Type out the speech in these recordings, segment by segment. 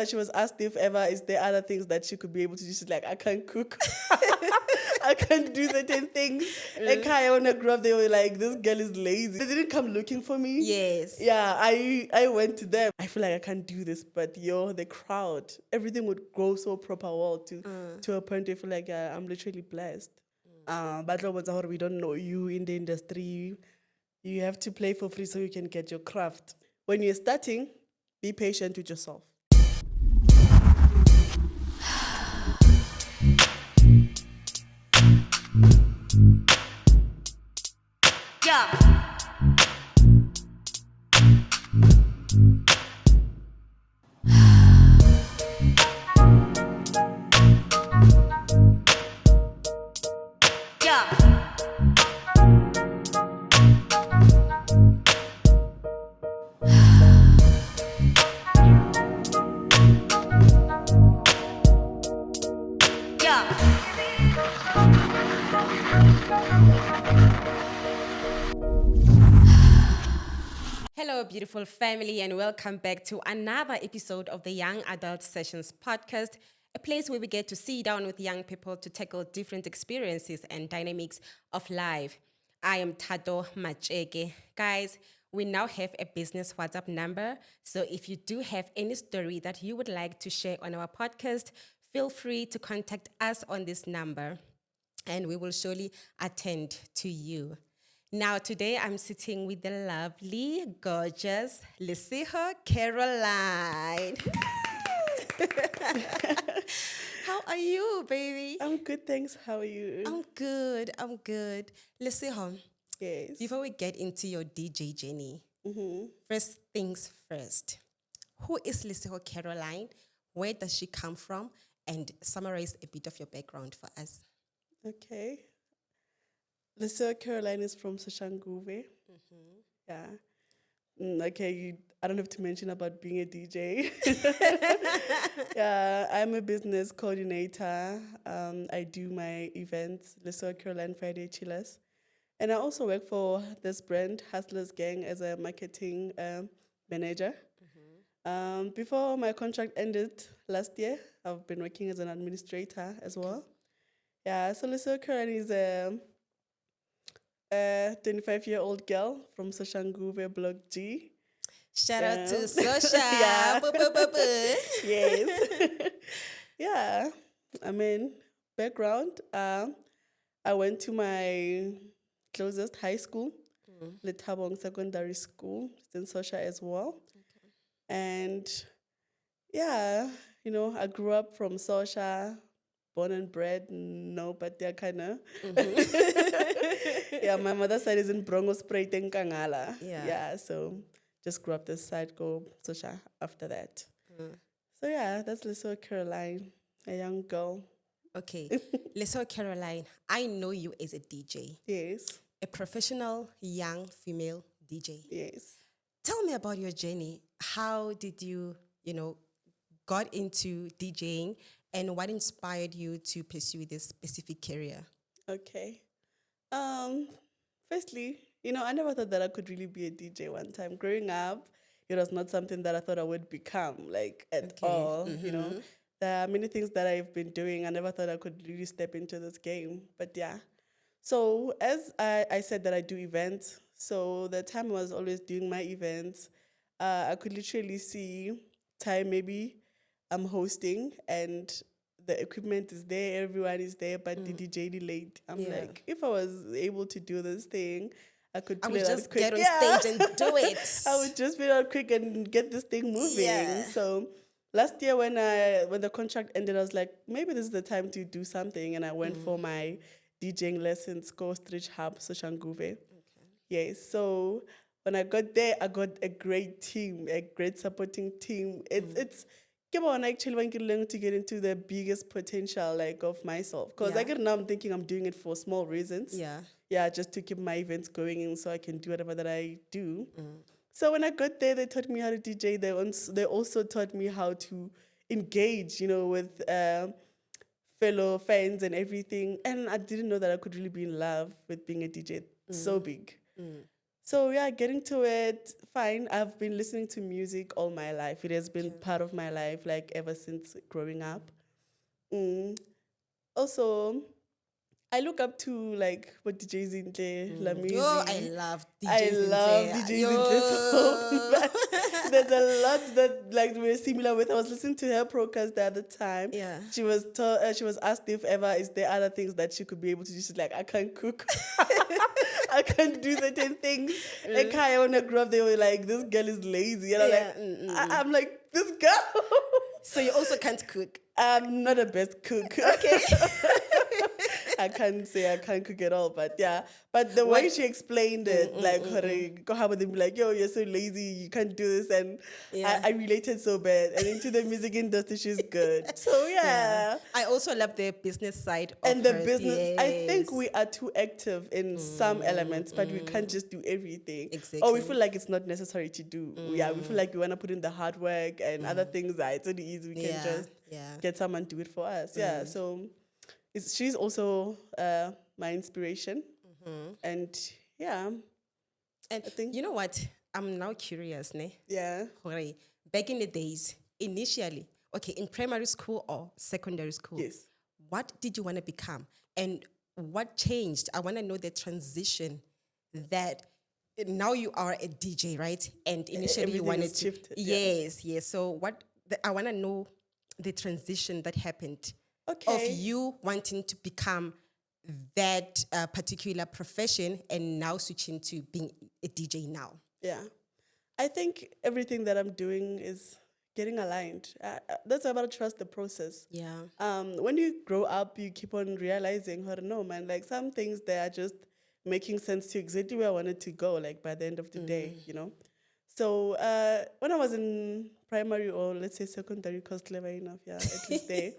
she was asked if ever is there other things that she could be able to do. She's like, I can't cook. I can't do certain things. And Kaya, when I grew up, they were like, this girl is lazy. They didn't come looking for me. Yes. Yeah, I went to them. I feel like I can't do this, but the crowd, everything would go so proper well to a point where I feel like I'm literally blessed. But we don't know you in the industry. You have to play for free so you can get your craft. When you're starting, be patient with yourself. Hello, beautiful family, and welcome back to another episode of the Young Adult Sessions podcast, a place where we get to sit down with young people to tackle different experiences and dynamics of life. I am Tado Macheke. Guys, we now have a business WhatsApp number, so if you do have any story that you would like to share on our podcast, feel free to contact us on this number, and we will surely attend to you. Now, today I'm sitting with the lovely, gorgeous Lesego Caroline. How are you, baby? I'm good, thanks. How are you? I'm good. Lesego, Yes. before we get into your DJ journey, first things first. Who is Lesego Caroline? Where does she come from? And summarize a bit of your background for us. Okay. Lesego Caroline is from Soshanguve. Yeah. Okay, I don't have to mention about being a DJ. Yeah, I'm a business coordinator. I do my events, Lesego Caroline Friday Chillers. And I also work for this brand, Hustlers Gang, as a marketing manager. Before my contract ended last year, I've been working as an administrator as well. Yeah, so Lesego Caroline is a 25-year-old girl from Soshanguve, Block G. Shout out to Sosha. Yeah. Boo, boo, boo, boo. Yes. Yeah. I mean, background. I went to my closest high school, Letabong Secondary School. It's in Sosha as well. And yeah, I grew up from Sosha, born and bred. No, but they're kind of. Yeah, my mother's side is in Brongo Spray, Kangala. Yeah, so just grew up this side, go Sosha after that. So yeah, that's Lesego Caroline, a young girl. Okay, Lesego Caroline, I know you as a DJ, Yes. a professional young female DJ. Yes. Tell me about your journey. How did you, got into DJing, and what inspired you to pursue this specific career? Okay. Firstly, I never thought that I could really be a DJ one time. Growing up, it was not something that I thought I would become, like, at all, There are many things that I've been doing. I never thought I could really step into this game. But yeah. So as I said that I do events, so the time I was always doing my events, I could literally see time maybe I'm hosting and the equipment is there, everyone is there, but the DJ delayed. I'm like, if I was able to do this thing, I could I play would that just quick. get on stage and do it. I would just play that quick and get this thing moving. Yeah. So last year when the contract ended, I was like, maybe this is the time to do something, and I went for my DJing lessons, Coast Rich Hub, Soshanguve. Yes, so when I got there, I got a great team, a great supporting team. It's come on, actually, when you learn to get into the biggest potential of myself, because now I'm thinking I'm doing it for small reasons. Yeah, just to keep my events going, and so I can do whatever that I do. So when I got there, they taught me how to DJ. They also taught me how to engage, with fellow fans and everything. And I didn't know that I could really be in love with being a DJ. It's so big. So yeah, getting to it, fine. I've been listening to music all my life. It has been part of my life, like ever since growing up. Mm. Also, I look up to like what DJ Zintle, La Yo, I Music. love I DJs in love there. DJ Zintle so Yo. much. There's a lot that like we're similar with. I was listening to her podcast the other time. Yeah. She was asked if ever is there other things that she could be able to do. She's like, I can't cook. I can't do certain things. Like when I grew up, they were like, this girl is lazy. And Yeah, I'm like, this girl. So you also can't cook. I'm not a best cook. Okay. I can't say I can't cook at all, but yeah. But the way she explained it, go have them be like, yo, you're so lazy, you can't do this, and Yeah. I related so bad. And into the music industry, she's good. So yeah. I also love the business side of And the hers. business, I think Yes. we are too active in some elements, but we can't just do everything. Or we Exactly. feel like it's not necessary to do. Yeah, we feel like we want to put in the hard work and other things that it's really easy. We can Yeah, just yeah. get someone to do it for us. Yeah, so she's also my inspiration. And yeah, And I think- you know what? I'm now curious, ne? yeah. Hore, back in the days, initially, okay, in primary school or secondary school, Yes. what did you want to become? And what changed? I want to know the transition that now you are a DJ, right? And initially you everything wanted has to. shifted, yeah. Yes, yes. So I want to know the transition that happened of Okay. you wanting to become that particular profession and now switching to being a DJ now. Yeah. I think everything that I'm doing is getting aligned. That's about trust the process. Yeah. When you grow up, you keep on realizing, oh, no, man, like some things they are just making sense to exactly where I wanted to go, like by the end of the day, you know? So when I was in primary or let's say secondary, because clever enough, yeah, at least there,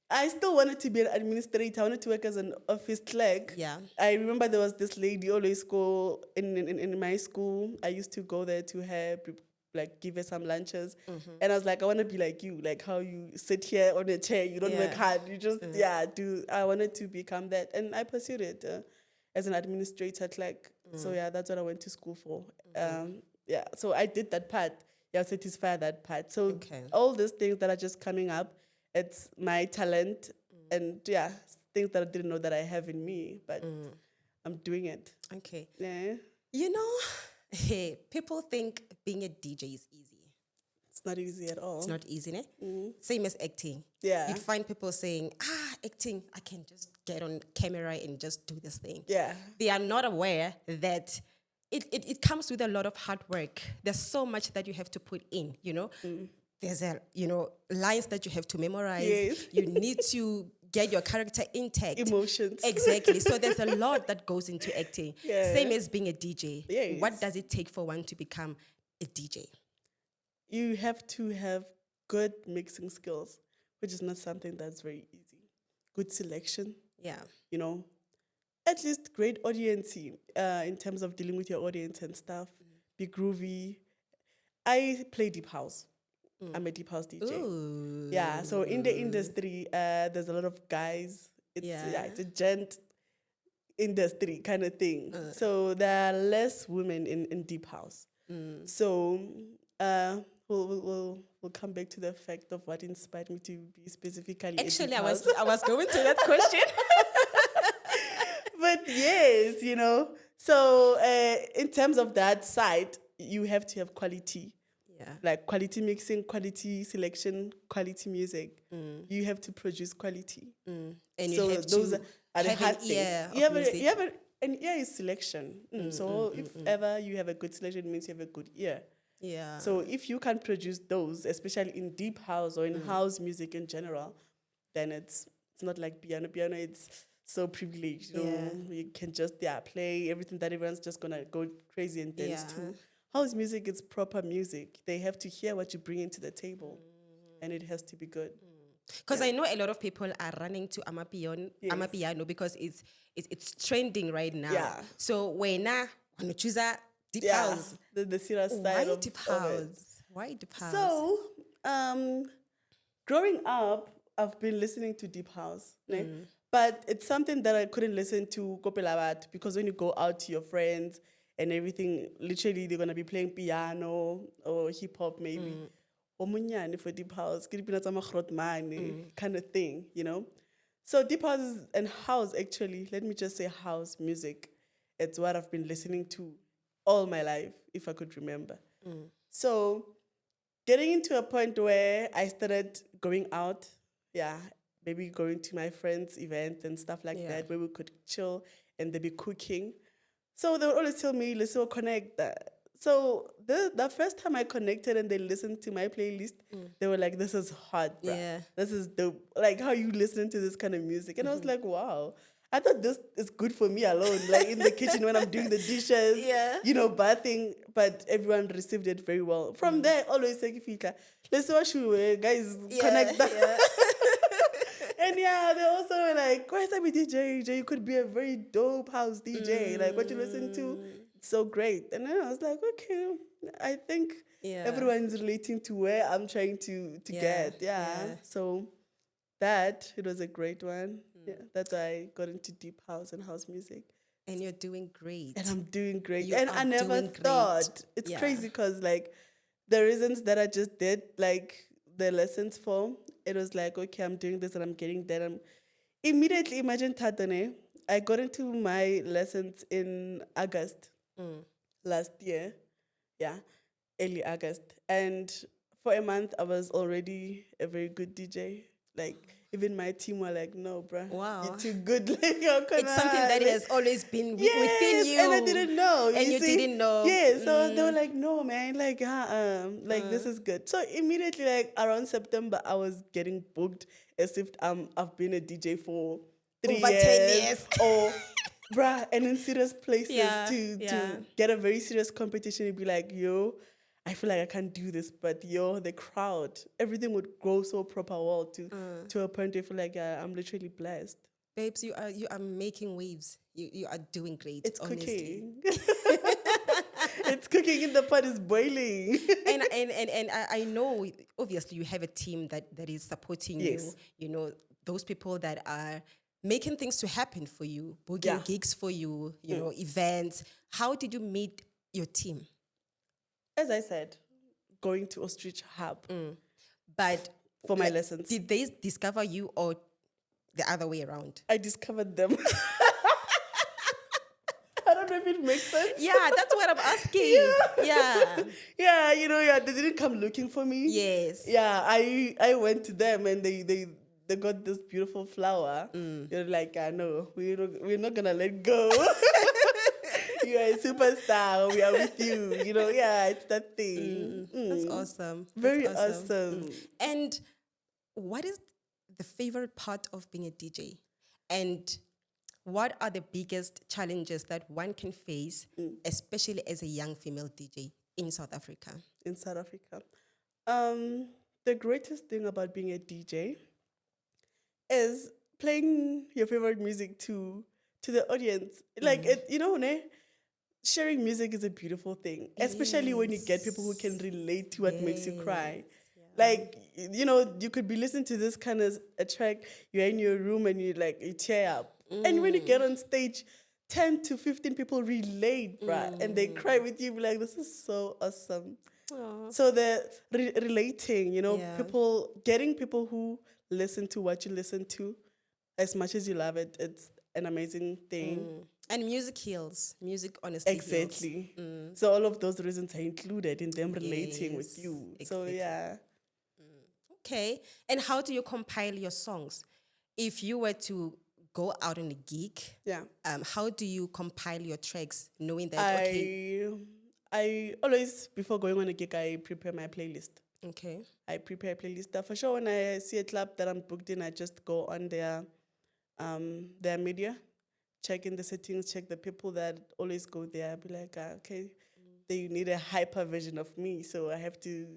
I still wanted to be an administrator. I wanted to work as an office clerk. Yeah. I remember there was this lady always go in my school. I used to go there to her, like give her some lunches. And I was like, I want to be like you, like how you sit here on a chair, you don't work Yeah. hard, you just, do. I wanted to become that. And I pursued it as an administrator clerk. So yeah, that's what I went to school for. Yeah, so I did that part. Yeah, satisfy that part. So Okay. all these things that are just coming up, it's my talent and yeah, things that I didn't know that I have in me, but I'm doing it. Okay. Yeah, You know, hey, people think being a DJ is easy. it's not easy at all. It's not easy, ne? Same as acting. Yeah. You'd find people saying, acting, I can just get on camera and just do this thing. Yeah, They are not aware that it comes with a lot of hard work. There's so much that you have to put in, you know? There's lines that you have to memorize. Yes. You need to get your character intact. emotions. Exactly. So there's a lot that goes into acting. Yeah. Same as being a DJ. Yes. What does it take for one to become a DJ? You have to have good mixing skills, which is not something that's very easy. Good selection, Yeah. you know, at least great audience in terms of dealing with your audience and stuff. Be groovy. I play deep house. I'm a deep house DJ. Ooh. Yeah, so in the industry, there's a lot of guys. It's a gent industry kind of thing. So there are less women in deep house. So we'll come back to the fact of what inspired me to be specifically. Actually, a I deep house. was going to that question. But yes, So in terms of that side, you have to have quality. Yeah. Like quality mixing, quality selection, quality music. You have to produce quality. And you So have those to are the have hard an things. ear You of have music. an ear is selection. So if ever you have a good selection, it means you have a good ear. Yeah. So if you can produce those, especially in deep house or in house music in general, then it's not like piano. Piano, it's so privileged. You can just play everything that everyone's just gonna go crazy and dance to. House music is proper music. They have to hear what you bring into the table, and it has to be good. Because I know a lot of people are running to Amapiano because it's trending right now. Yeah. So when I want to choose a deep Yeah, house, the serious why side of deep it. house? Why deep house? So, growing up, I've been listening to deep house, né? But it's something that I couldn't listen to Kopelabat because when you go out to your friends and everything. Literally, they're gonna be playing piano or hip hop maybe. Omunyane for deep house, kind of thing, you know. So deep house and house actually, let me just say house music. It's what I've been listening to all my life, if I could remember. So getting into a point where I started going out, yeah, maybe going to my friends' events and stuff like that, where we could chill and they'd be cooking. So they would always tell me, let's all connect. So the first time I connected and they listened to my playlist, they were like, this is hot, bruh. Yeah. This is dope. Like, how you listening to this kind of music? And I was like, wow. I thought this is good for me alone, like in the kitchen when I'm doing the dishes, Yeah. you know, bathing, but everyone received it very well. From there, always say, let's watch you, guys, connect that. Yeah. And yeah, they also were like, why is that with DJ? You could be a very dope house DJ. Like what you listen to, it's so great. And then I was like, okay, I think everyone's relating to where I'm trying to get. Yeah. So it was a great one. Yeah. That's why I got into deep house and house music. And you're doing great. And I'm doing great. You and are I never doing thought. great. It's Yeah. crazy because like the reasons that I just did, like the lessons for, it was like, okay, I'm doing this and I'm getting that. I'm immediately imagine Tatane. I got into my lessons in August last year. Yeah, early August. And for a month, I was already a very good DJ. Like, even my team were like, no, bruh, Wow. you're too good. Like, how can It's something that like, has always been within yes, you. and I didn't know. And you see? didn't know. Yeah, so they were like, no, man, like, this is good. So immediately, like, around September, I was getting booked as if I've been a DJ for 3 Over years. 10 years. Or, bruh, and in serious places Yeah, to get a very serious competition, you'd be like, yo, I feel like I can't do this, but yo, the crowd, everything would go so proper well to a point where you feel like I'm literally blessed. Babes, you are making waves. You are doing great. It's honestly. cooking. It's cooking and the pot is boiling. and I know obviously you have a team that is supporting Yes. you. You know, those people that are making things to happen for you, booking gigs for you, you know, events. How did you meet your team? As I said, going to Ostrich Hub But for my lessons. Did they discover you or the other way around? I discovered them. I don't know if it makes sense. Yeah, that's what I'm asking. Yeah. Yeah, they didn't come looking for me. Yes. Yeah, I went to them and they got this beautiful flower. They're like, no, we're not gonna let go. You are a superstar. We are with you. You know, yeah, it's that thing. That's awesome. Very That's awesome. And what is the favorite part of being a DJ? And what are the biggest challenges that one can face, especially as a young female DJ in South Africa? In South Africa. The greatest thing about being a DJ is playing your favorite music to the audience. Like, sharing music is a beautiful thing, especially when you get people who can relate to what makes you cry. Like, you could be listening to this kind of a track, you're in your room and you tear up. And when you get on stage, 10 to 15 people relate, bruh, and they cry with you, be like, this is so awesome. Aww. So the relating, getting people who listen to what you listen to as much as you love it, it's an amazing thing. And music heals. Music honestly heals. Exactly. So all of those reasons are included in them relating with you. Exactly. So yeah. Okay. And how do you compile your songs? If you were to go out on a gig, how do you compile your tracks knowing that, I always, before going on a gig, I prepare my playlist. Okay. I prepare a playlist. For sure, when I see a club that I'm booked in, I just go on their media, check in the settings, check the people that always go there. I'll be like, okay, they need a hyper version of me, so I have to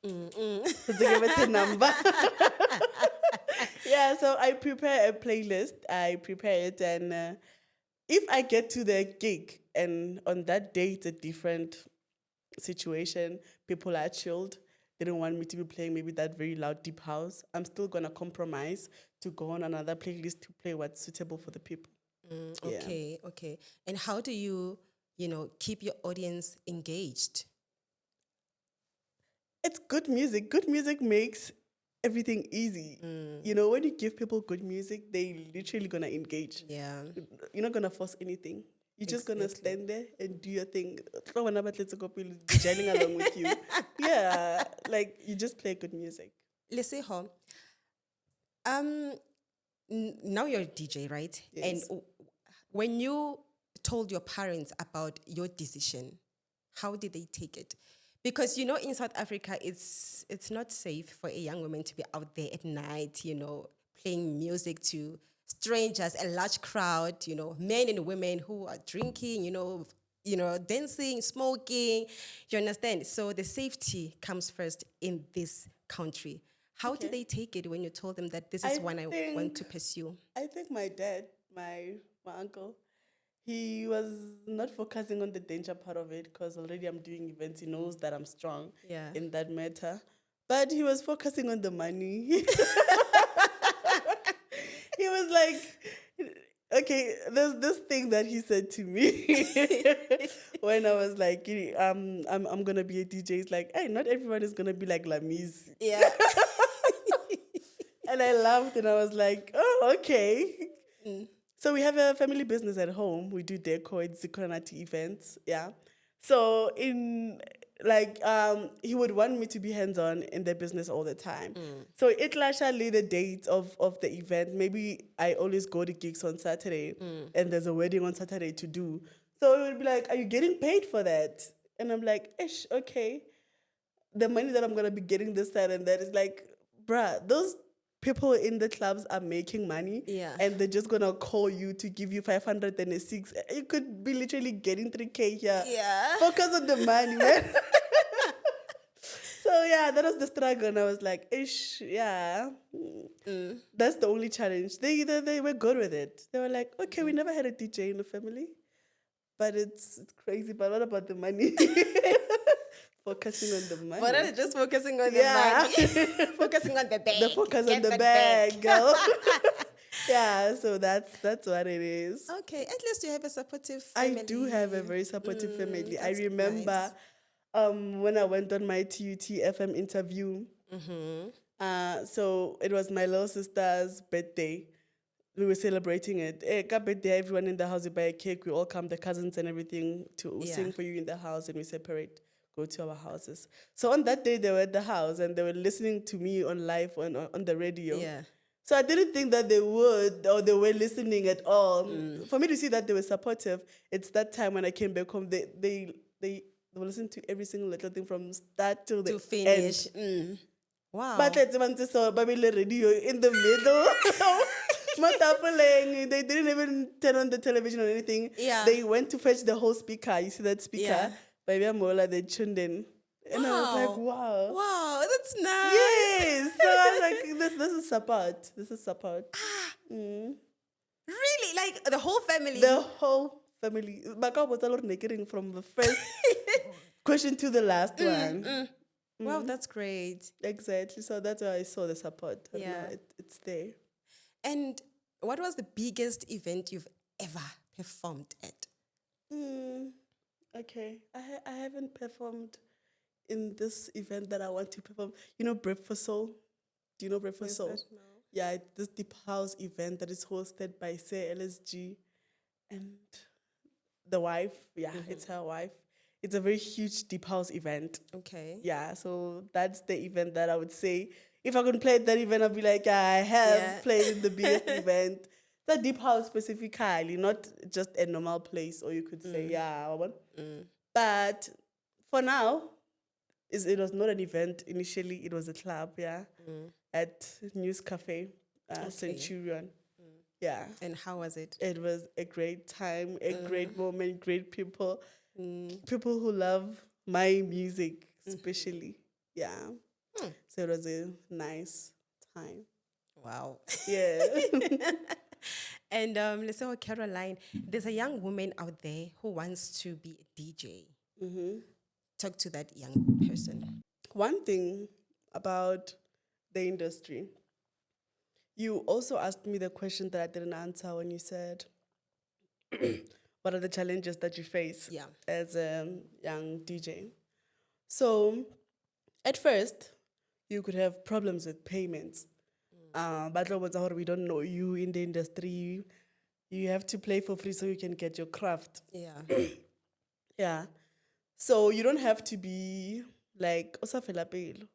to give it a number. Yeah, so I prepare a playlist. I prepare it, and if I get to the gig and on that day it's a different situation, people are chilled, they don't want me to be playing maybe that very loud deep house, I'm still gonna compromise to go on another playlist to play what's suitable for the people. Okay. And how do you keep your audience engaged? It's good music. Good music makes everything easy. You know, when you give people good music, they literally gonna engage. Yeah. You're not gonna force anything. You're just gonna Exactly. stand there and do your thing. Throw an let's go gelling along with you. Yeah, like you just play good music. Lesego, um, now you're a DJ, right? And Yes. when you told your parents about your decision, how did they take it? Because in South Africa, it's not safe for a young woman to be out there at night, playing music to strangers, a large crowd, men and women who are drinking, dancing, smoking. You understand? So the safety comes first in this country. How did Okay. they take it when you told them that this is I one I want think to pursue? I think my dad, my uncle, he was not focusing on the danger part of it because already I'm doing events. He knows that I'm strong Yeah. in that matter. But he was focusing on the money. He was like, okay, there's this thing that he said to me when I was like, I'm gonna be a DJ. It's like, hey, not everyone is gonna be like Lamise. Yeah. And I laughed and I was like, oh, okay. So we have a family business at home. We do decor, it's Zikonati events. Yeah. So he would want me to be hands-on in the business all the time. So it actually the date of the event. Maybe I always go to gigs on Saturday and there's a wedding on Saturday to do. So it would be like, are you getting paid for that? And I'm like, ish, okay. The money that I'm gonna be getting this side and that is like, bruh, those people in the clubs are making money, Yeah. and they're just gonna call you to give you 506. You could be literally getting 3K here. Yeah. Focus on the money, man. So yeah, that was the struggle, and I was like, ish, yeah. That's the only challenge. They were good with it. They were like, okay, we never had a DJ in the family, but it's crazy. But what about the money? Focusing on the money. But not just focusing on Yeah. the money, focusing on the bag. The focus on Get the that bag, girl. Yeah, so that's what it is. Okay, at least you have a supportive I family. do have a very supportive family. I That's remember nice. when I went on my TUT FM interview. So it was my little sister's birthday. We were celebrating it. Birthday, everyone in the house, we buy a cake. We all come, the cousins and everything, to Yeah. sing for you in the house, and we separate, go to our houses. So on that day, they were at the house and they were listening to me on live on the radio. Yeah. So I didn't think that they would or they were listening at all. For me to see that they were supportive, it's that time when I came back home, they were listening to every single little thing from start till the To finish. end. Wow. But let's so Babyle radio in the middle. They didn't even turn on the television or anything. Yeah. They went to fetch the whole speaker. You see that speaker? Yeah. Baby Amola, they tuned in. And I was like, wow. Wow, that's nice. Yes. So I was like, this is support. This is support. Really? Like the whole family? The whole family. Baka was a lot naked from the first question to the last one. Wow, that's great. Exactly. So that's why I saw the support. And Yeah. now it's there. And what was the biggest event you've ever performed at? Okay. I haven't performed in this event that I want to perform. You know Break for Soul? Do you know Break for Soul? No. Yeah, it's this deep house event that is hosted by Say LSG and the wife. Yeah, it's her wife. It's a very huge deep house event. Okay. Yeah, so that's the event that I would say. If I could play at that event, I'd be like, I have played in the biggest event. It's a deep house specifically, not just a normal place, or you could say, yeah. But for now, it was not an event. Initially, it was a club, yeah, at News Cafe, Centurion. Yeah. And how was it? It was a great time, a great moment, great people. People who love my music, especially. Yeah. So it was a nice time. Wow. Yeah. And let's say, Caroline, there's a young woman out there who wants to be a DJ. Talk to that young person. One thing about the industry, you also asked me the question that I didn't answer when you said, what are the challenges that you face Yeah. as a young DJ. So at first, you could have problems with payments. But we don't know you in the industry. You have to play for free so you can get your craft. Yeah. Yeah. So you don't have to be like osafela pelo.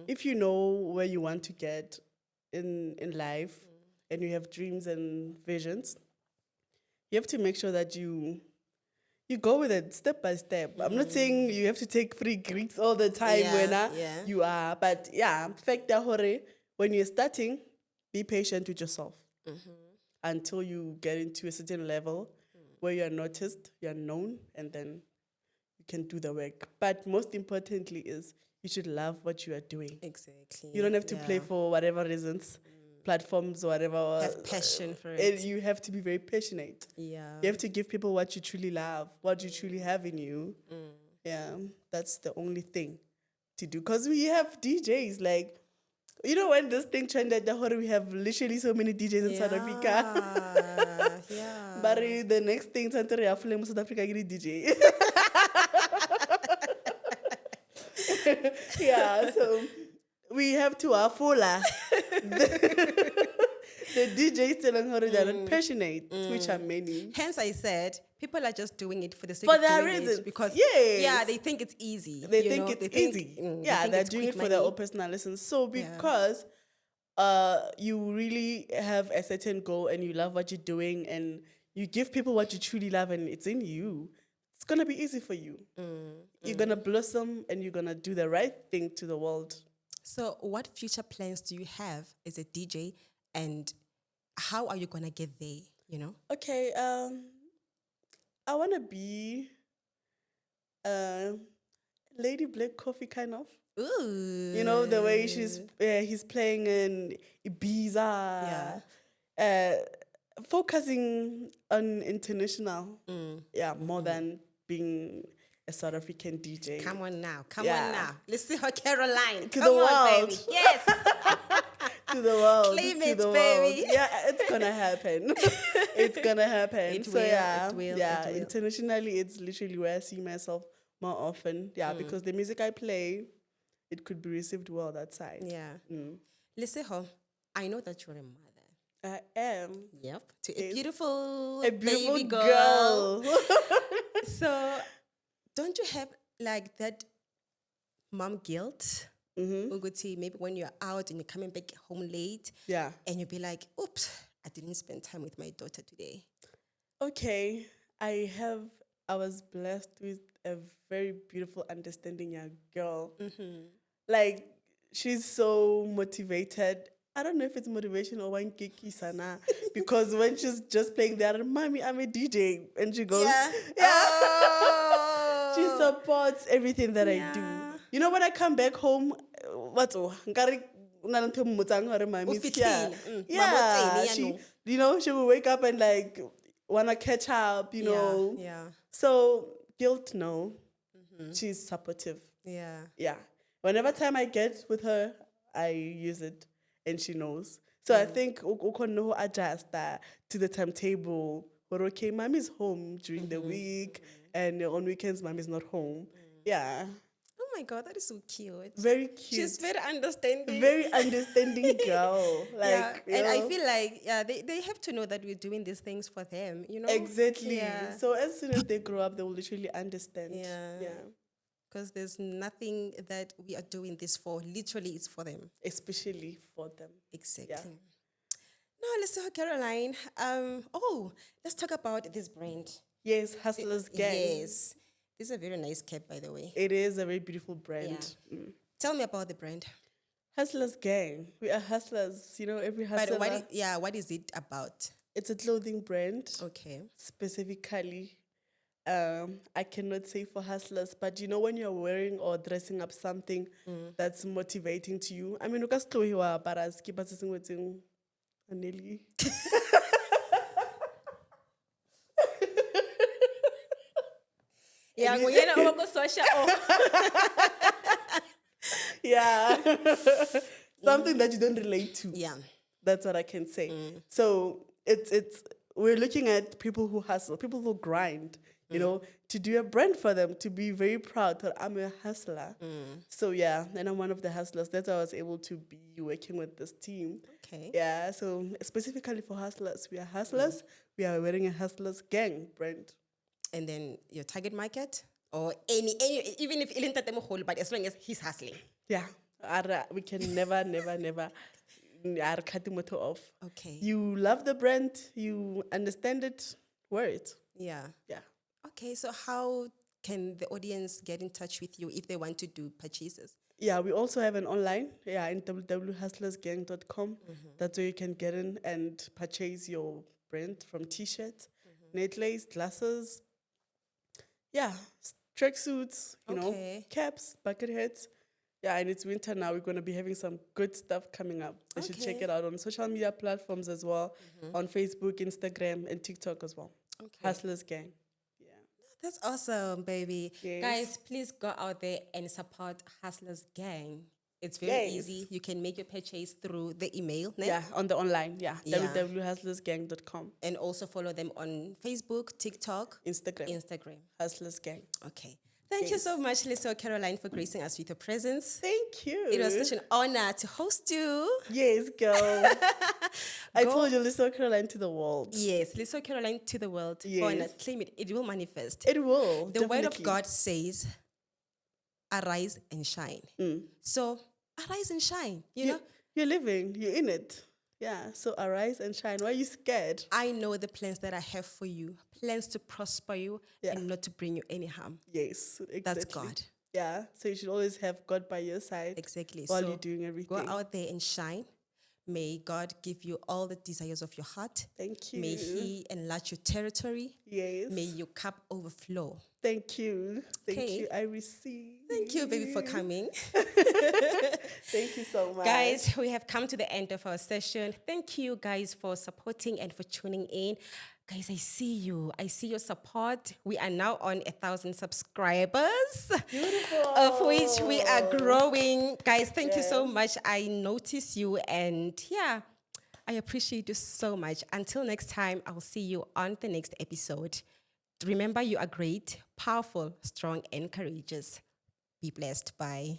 If you know where you want to get in life and you have dreams and visions, you have to make sure that you go with it step by step. I'm not saying you have to take free gigs all the time when you are, but yeah, fact that when you're starting, be patient with yourself until you get into a certain level where you're noticed, you're known, and then you can do the work. But most importantly is you should love what you are doing. Exactly. You don't have to play for whatever reasons, platforms, whatever. Have passion for it. You have to be very passionate. Yeah. You have to give people what you truly love, what you truly have in you. Yeah, that's the only thing to do. Because we have DJs, like, you know, when this thing trended, we have literally so many DJs in South Africa. Yeah. But the next thing, South Africa, get a DJ. Yeah, so we have to afula. The DJs telling her they're not passionate, which are many. Hence, I said people are just doing it for the sake For of their doing reasons. it because Yes. they think it's easy. They think it's easy. Yeah, they're doing it for their own personal lessons. So because you really have a certain goal and you love what you're doing and you give people what you truly love and it's in you, it's gonna be easy for you. You're gonna blossom and you're gonna do the right thing to the world. So, what future plans do you have as a DJ, and how are you gonna get there? You know? Okay, I wanna be Lady Black Coffee kind of. Ooh. You know, the way he's playing in Ibiza. Focusing on international. Yeah, more than being a South African DJ. Come on now. Come on now. Let's see her Caroline. To Come the on, world. baby. Yes. To the world. Claim to it, the baby. World. Yeah, it's gonna happen. It's gonna happen. It so will, yeah, it will, yeah. it will. Internationally, it's literally where I see myself more often. Yeah, because the music I play, it could be received well that side. Yeah. Leseho, I know that you're a mother. I am. Yep. To a beautiful beautiful baby girl. girl. So, don't you have like that mom guilt? Uguti, maybe when you're out and you're coming back home late, Yeah. and you'll be like, "Oops, I didn't spend time with my daughter today." Okay, I was blessed with a very beautiful, understanding young girl. Like, she's so motivated. I don't know if it's motivation or one kiki sana. Because when she's just playing there, Mommy, I'm a DJ. And she goes, She supports everything that I do. You know, when I come back home, what's mommy's here. Yeah, she will wake up and like wanna catch up, you know. Yeah. So guilt, no. She's supportive. Yeah. Yeah. Whenever time I get with her, I use it and she knows. So I think know adjust that to the timetable. But okay, mommy's home during the week and on weekends mommy's not home. Yeah. Oh my God, that is so cute. Very cute. She's very understanding. Very understanding girl. Like, and I feel like they have to know that we're doing these things for them, you know? Exactly. Yeah. So as soon as they grow up, they will literally understand. Yeah. Because there's nothing that we are doing this for. Literally, it's for them. Especially for them. Exactly. Yeah. Now, let's talk, Caroline. Let's talk about this brand. Yes, Hustlers Gang. Yes. This is a very nice cap, by the way. It is a very beautiful brand. Yeah. Tell me about the brand. Hustlers Gang. We are hustlers. You know, every hustler. But what is it about? It's a clothing brand. Okay. Specifically, I cannot say for hustlers, but you know when you're wearing or dressing up something that's motivating to you. I mean, you can still hear baraski, but it's Aneli. Yeah, yeah. Something that you don't relate to. Yeah. That's what I can say. So it's we're looking at people who hustle, people who grind, you know, to do a brand for them, to be very proud that I'm a hustler. So yeah, and I'm one of the hustlers. That's how I was able to be working with this team. Okay. Yeah, so specifically for hustlers, we are hustlers. We are wearing a hustlers gang brand. And then your target market, or any even if Ilinta Temohol, but as long as he's hustling. Yeah, we can never cut the motto off. Okay. You love the brand, you understand it, wear it. Yeah. Yeah. Okay, so how can the audience get in touch with you if they want to do purchases? Yeah, we also have an online, in www.hustlersgang.com. That's where you can get in and purchase your brand, from t-shirts, necklace, glasses, tracksuits, Okay. caps, bucket hats. Yeah, and it's winter now. We're going to be having some good stuff coming up. You should check Okay. it out on social media platforms as well, on Facebook, Instagram, and TikTok as well. Okay. Hustlers Gang. Yeah. That's awesome, baby. Yes. Guys, please go out there and support Hustlers Gang. It's very Yes. easy. You can make your purchase through the email. Ne? Yeah, on the online. Yeah, Yeah. www.hustlersgang.com. And also follow them on Facebook, TikTok, Instagram. Hustlers Gang. Okay. Thank you so much, Lesego Caroline, for gracing us with your presence. Thank you. It was such an honor to host you. Yes, girl. I told you, Lesego Caroline to the world. Yes, Lesego Caroline to the world. Yes. Go on, claim it. It will manifest. It will. The word of definitely. God says, arise and shine. So arise and shine, you know? You're living, you're in it. Yeah, so arise and shine. Why are you scared? I know the plans that I have for you, plans to prosper you Yeah. and not to bring you any harm. Yes, exactly. That's God. Yeah, so you should always have God by your side. Exactly. While So you're doing everything. go out there and shine. May God give you all the desires of your heart. Thank you. May He enlarge your territory. Yes. May your cup overflow. Thank you. Thank Okay. you. I receive. Thank you, baby, for coming. Thank you so much. Guys, we have come to the end of our session. Thank you, guys, for supporting and for tuning in. Guys, I see you. I see your support. We are now on 1,000 subscribers. Beautiful. Of which we are growing. Guys, thank you so Yes. much. I notice you and yeah, I appreciate you so much. Until next time, I'll see you on the next episode. Remember, you are great, powerful, strong, and courageous. Be blessed. Bye.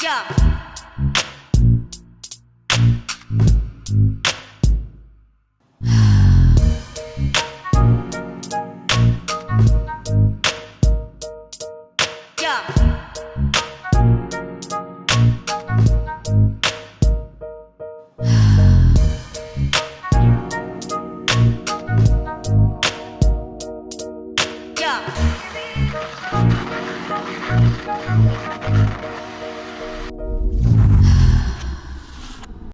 Yeah.